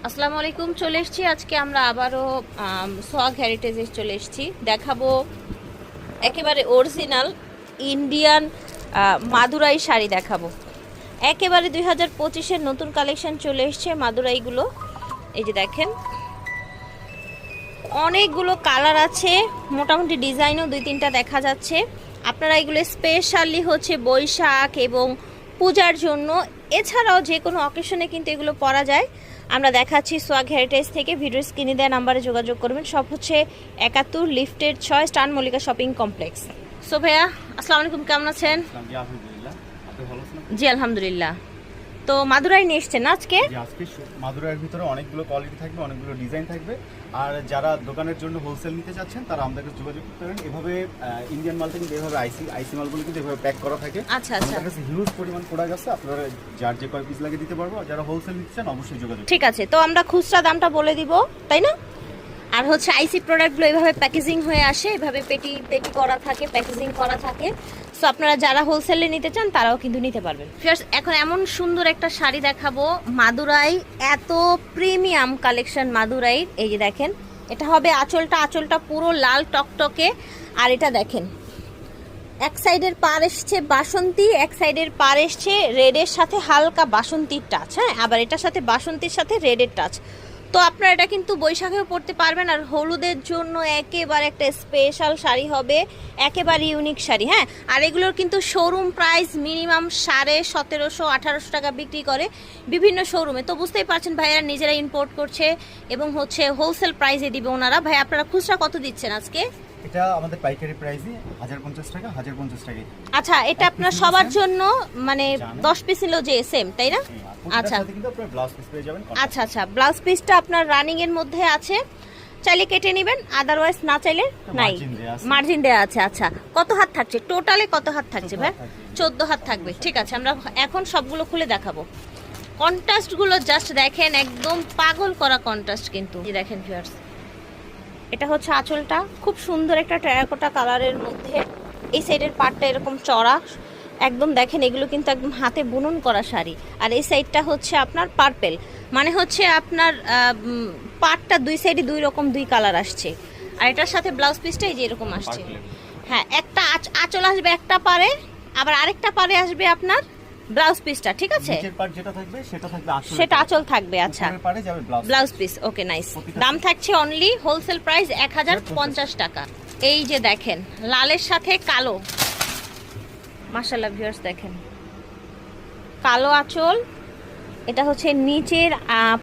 আসসালামু আলাইকুম। চলে এসেছি আজকে আমরা আবারও সোহাগ হেরিটেজে চলে এসেছি। দেখাবো একেবারে অরিজিনাল ইন্ডিয়ান মাদুরাই শাড়ি দেখাবো। একেবারে 2025-এর নতুন কালেকশন চলে এসছে মাদুরাইগুলো। এই যে দেখেন, অনেকগুলো কালার আছে, মোটামুটি ডিজাইনও 2-3টা দেখা যাচ্ছে। আপনারা এগুলো স্পেশালি হচ্ছে বৈশাখ এবং পূজার জন্য, এছাড়াও যে কোনো অকেশনে কিন্তু এগুলো পরা যায়। আমরা দেখাচ্ছি সোহাগ হেরিটেজ থেকে। ভিডিও স্ক্রিনে দেওয়া নাম্বারে যোগাযোগ করবেন। সব হচ্ছে 71 লিফটের 6 স্টান মল্লিকা শপিং কমপ্লেক্স। সো ভাইয়া আসসালামু আলাইকুম, কেমন আছেন? জি আলহামদুলিল্লাহ। তো মাদুরাই নিয়ে এসছেন না আজকে? আজকে মাদুরাইয়ের ভিতরে অনেকগুলো কোয়ালিটি থাকবে, অনেকগুলো ডিজাইন থাকবে। আর যারা দোকানের জন্য হোলসেল নিতে চাচ্ছেন তারা আমাদের কাছে যোগাযোগ করতে পারেন। এভাবে ইন্ডিয়ান মালটা কিন্তু এভাবে আইসি মালগুলো কিন্তু এভাবে প্যাক করা থাকে। আচ্ছা আচ্ছা, আমাদের কাছে হিউজ পরিমাণ প্রোডাক্ট আছে, আপনারা যার যে কয় পিস লাগে দিতে পারবো। আর যারা হোলসেল নিতে চান অবশ্যই যোগাযোগ। ঠিক আছে, তো আমরা খুচরা দামটা বলে দিব, তাই না? আর হচ্ছে আইসি প্রোডাক্টগুলো এভাবে প্যাকেজিং হয়ে আসে, এভাবে পেটি পেটি করা থাকে, প্যাকেজিং করা থাকে। সো আপনারা যারা হোলসেলে নিতে চান তারাও কিন্তু নিতে পারবেন। এখন এমন সুন্দর একটা শাড়ি দেখাবো, মাদুরাই, এত প্রিমিয়াম কালেকশন মাদুরাই। এই যে দেখেন, এটা হবে আঁচলটা পুরো লাল টকটকে। আর এটা দেখেন, এক সাইডের পার এসছে বাসন্তী, এক সাইডের পার এসছে রেডের সাথে হালকা বাসন্তীর টাচ। হ্যাঁ, আবার এটার সাথে বাসন্তীর সাথে রেডের টাচ। তো আপনারা এটা কিন্তু বৈশাখেও পরতে পারবেন। আর হলুদের জন্য একেবারে একটা স্পেশাল শাড়ি হবে, একেবারে ইউনিক শাড়ি। হ্যাঁ, আর এগুলোর কিন্তু শোরুম প্রাইস মিনিমাম 1750-1800 টাকা বিক্রি করে বিভিন্ন শোরুমে। তো বুঝতেই পারছেন ভাইয়ারা নিজেরা ইম্পোর্ট করছে এবং হচ্ছে হোলসেল প্রাইসে দিবে ওনারা। ভাই আপনারা খুচরা কত দিচ্ছেন আজকে? এটা আমাদের পাইকারি প্রাইসে 1050 টাকা, 1050 টাকা। আচ্ছা, এটা আপনার সবার জন্য মানে 10 পিস নিলেও যে সেম, তাই না? আচ্ছা কিন্তু আপনারা ব্লাউজ পিস পেয়ে যাবেন। আচ্ছা আচ্ছা, ব্লাউজ পিসটা আপনার রানিং এর মধ্যে আছে, চাইলে কেটে নেবেন, আদারওয়াইজ না চাইলে নাই, মার্জিন দেওয়া আছে। আচ্ছা, কত হাত থাকছে টোটালে? কত হাত থাকছে ভাই? 14 হাত থাকবে। ঠিক আছে, আমরা এখন সবগুলো খুলে দেখাবো। কন্ট্রাস্টগুলো জাস্ট দেখেন, একদম পাগল করা কন্ট্রাস্ট কিন্তু। এই দেখেন ভিউয়ার্স, এটা হচ্ছে আঁচলটা, খুব সুন্দর একটা টেরাকোটা কালারের মধ্যে। এই সাইডের পাটটা এরকম চড়া, একদম দেখেন এগুলো কিন্তু একদম হাতে বুনন করা শাড়ি। আর এই সাইডটা হচ্ছে আপনার পার্পেল, মানে হচ্ছে আপনার পাটটা দুই সাইডে দুই রকম দুই কালার আসছে। আর এটার সাথে ব্লাউজ পিসটা এই যে এরকম আসছে। হ্যাঁ, একটা আঁচল আসবে একটা পারে, আবার আরেকটা পারে আসবে আপনার ব্লাউজ পিসটা। ঠিক আছে, সেটা আঁচল থাকবে। আচ্ছা, ব্লাউজ পিস। ওকে, নাইস। দাম থাকছে অনলি হোলসেল প্রাইস 1050 টাকা। এই যে দেখেন, লালের সাথে কালো, মাশাআল্লাহ ভিউয়ার্স দেখেন, কালো আঁচল। এটা হচ্ছে নিচের